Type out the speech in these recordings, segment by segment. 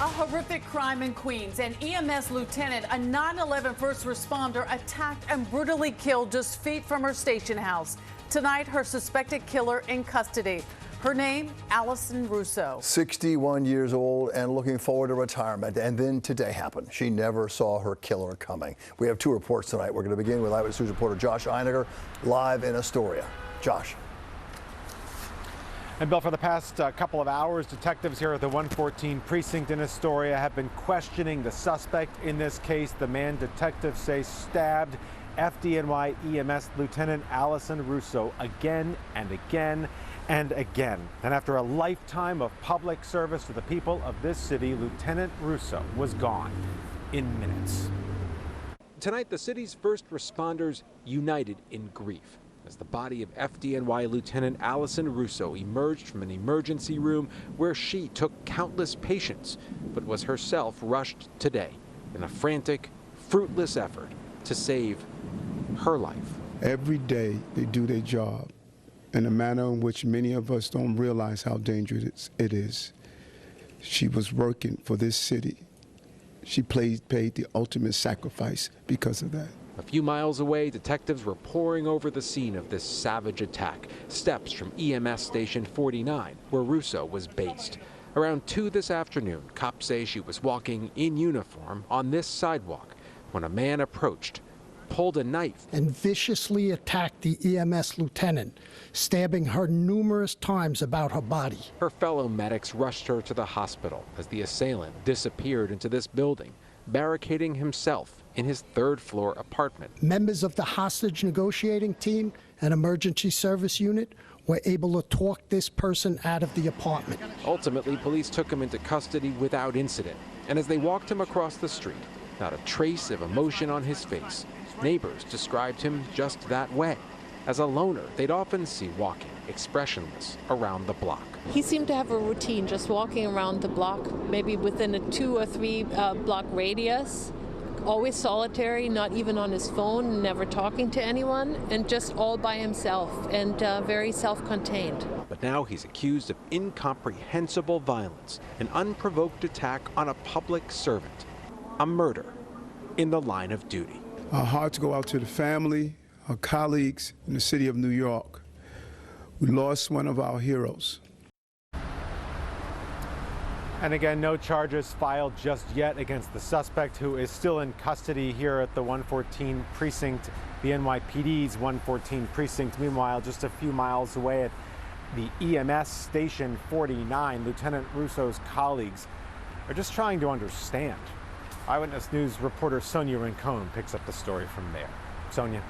A horrific crime in Queens. An EMS lieutenant, a 9/11 first responder, attacked and brutally killed just feet from her station house. Tonight, her suspected killer in custody. Her name, Allison Russo. 61 years old and looking forward to retirement. And then today happened. She never saw her killer coming. We have two reports tonight. We're going to begin with Eyewitness News reporter Josh Einiger, live in Astoria. Josh. And Bill, for the past couple of hours, detectives here at the 114 precinct in Astoria have been questioning the suspect in this case. The man detectives say stabbed FDNY EMS Lieutenant Allison Russo again and again and again. And after a lifetime of public service to the people of this city, Lieutenant Russo was gone in minutes. Tonight, the city's first responders united in grief as the body of FDNY Lieutenant Allison Russo emerged from an emergency room where she took countless patients, but was herself rushed today in a frantic, fruitless effort to save her life. Every day they do their job in a manner in which many of us don't realize how dangerous it is. She was working for this city. She paid the ultimate sacrifice because of that. A few miles away, detectives were poring over the scene of this savage attack, steps from EMS Station 49, where Russo was based. Around 2 this afternoon, cops say she was walking in uniform on this sidewalk when a man approached, pulled a knife, and viciously attacked the EMS lieutenant, stabbing her numerous times about her body. Her fellow medics rushed her to the hospital as the assailant disappeared into this building, barricading himself in his third-floor apartment. Members of the hostage negotiating team and emergency service unit were able to talk this person out of the apartment. Ultimately, police took him into custody without incident, and as they walked him across the street, not a trace of emotion on his face. Neighbors described him just that way, as a loner they'd often see walking, expressionless, around the block. He seemed to have a routine, just walking around the block, maybe within a 2 or 3 block radius. Always solitary, not even on his phone, never talking to anyone, and just all by himself, and very self-contained. But now he's accused of incomprehensible violence, an unprovoked attack on a public servant, a murder in the line of duty. Our hearts go out to the family, our colleagues in the city of New York. We lost one of our heroes. And again, no charges filed just yet against the suspect, who is still in custody here at the 114 precinct, the NYPD's 114 precinct. Meanwhile, just a few miles away at the EMS Station 49, Lieutenant Russo's colleagues are just trying to understand. Eyewitness News reporter Sonia Rincon picks up the story from there. Sonia.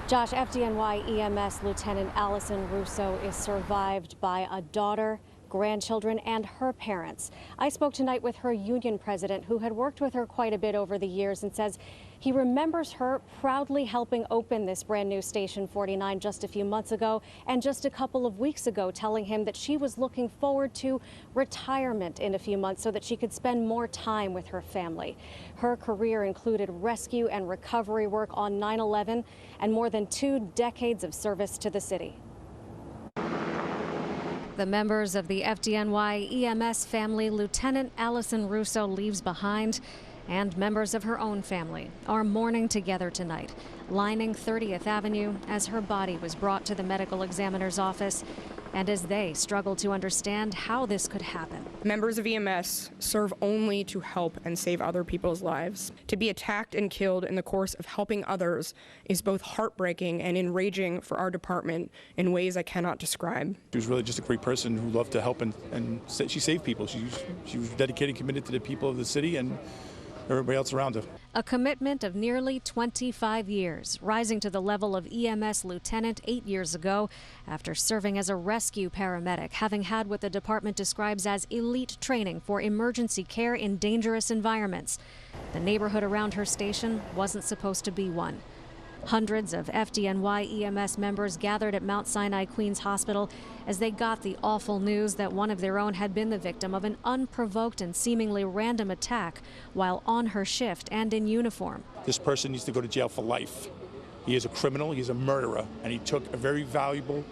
Josh, FDNY EMS Lieutenant Allison Russo is survived by a daughter, grandchildren, and her parents. I spoke tonight with her union president, who had worked with her quite a bit over the years, and says he remembers her proudly helping open this brand new Station 49 just a few months ago, and just a couple of weeks ago telling him that she was looking forward to retirement in a few months so that she could spend more time with her family. Her career included rescue and recovery work on 9/11 and more than 2 decades of service to the city. The members of the FDNY EMS family Lieutenant Allison Russo leaves behind, and members of her own family are mourning together tonight, lining 30th Avenue as her body was brought to the medical examiner's office, and as they struggle to understand how this could happen. Members of EMS serve only to help and save other people's lives. To be attacked and killed in the course of helping others is both heartbreaking and enraging for our department in ways I cannot describe. She was really just a great person who loved to help, and she saved people. She was dedicated and committed to the people of the city and everybody else around her. A commitment of nearly 25 years, rising to the level of EMS lieutenant 8 years ago after serving as a rescue paramedic, having had what the department describes as elite training for emergency care in dangerous environments. The neighborhood around her station wasn't supposed to be one. Hundreds of FDNY EMS members gathered at Mount Sinai Queens Hospital as they got the awful news that one of their own had been the victim of an unprovoked and seemingly random attack while on her shift and in uniform. This person needs to go to jail for life. He is a criminal, he's a murderer, and he took a very valuable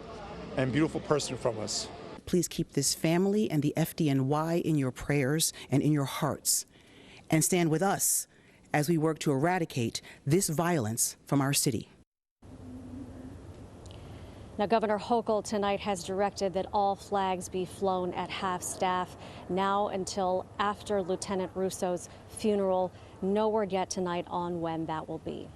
and beautiful person from us. Please keep this family and the FDNY in your prayers and in your hearts, and stand with us as we work to eradicate this violence from our city. Now, Governor Hochul tonight has directed that all flags be flown at half-staff now until after Lieutenant Russo's funeral. No word yet tonight on when that will be.